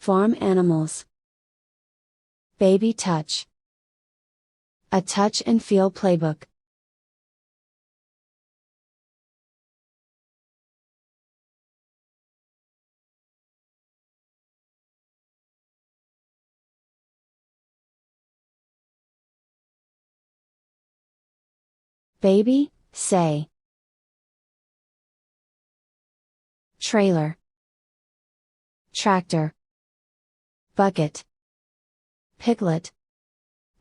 Farm animals. Baby touch. A touch and feel playbook. Baby, say. Trailer. Tractor. Bucket. Piglet.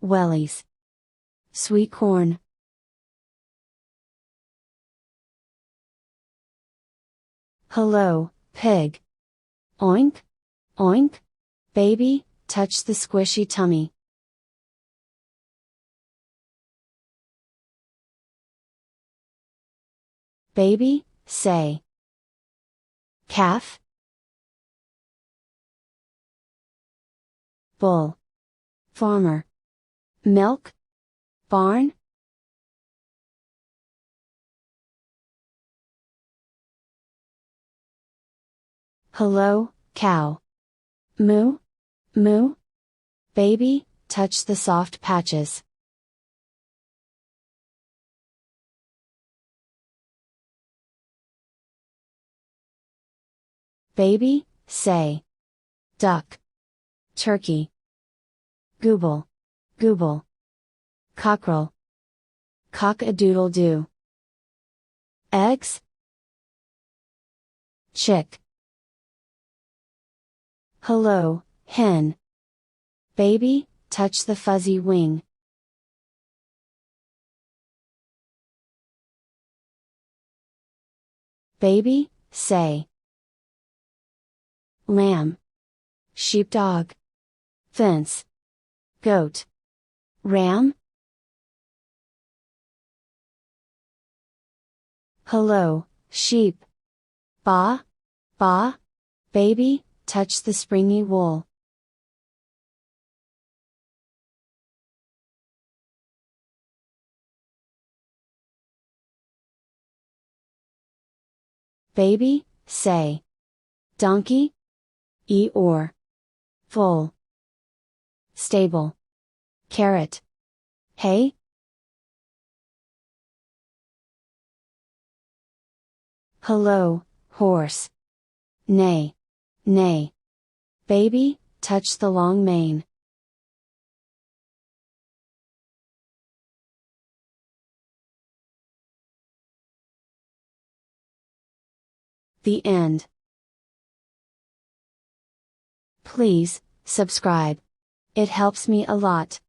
Wellies. Sweet corn. Hello, pig. Oink, oink. Baby, touch the squishy tummy. Baby, say. Calf. Bull. Farmer. Milk. Barn. Hello, cow. Moo, moo. Baby, touch the soft patches. Baby, say. Duck. Turkey. Gooble. Gooble. Cockerel. Cock-a-doodle-doo. Eggs. Chick. Hello, hen. Baby, touch the fuzzy wing. Baby, say. Lamb. Sheepdog. Fence. Goat. Ram. Hello, sheep. Ba, ba. Baby, touch the springy wool. Baby, say. Donkey. Eeyore. Foal. Stable. Carrot. Hay. Hello, horse. Neigh. Neigh. Baby, touch the long mane. The end. Please, subscribe. It helps me a lot.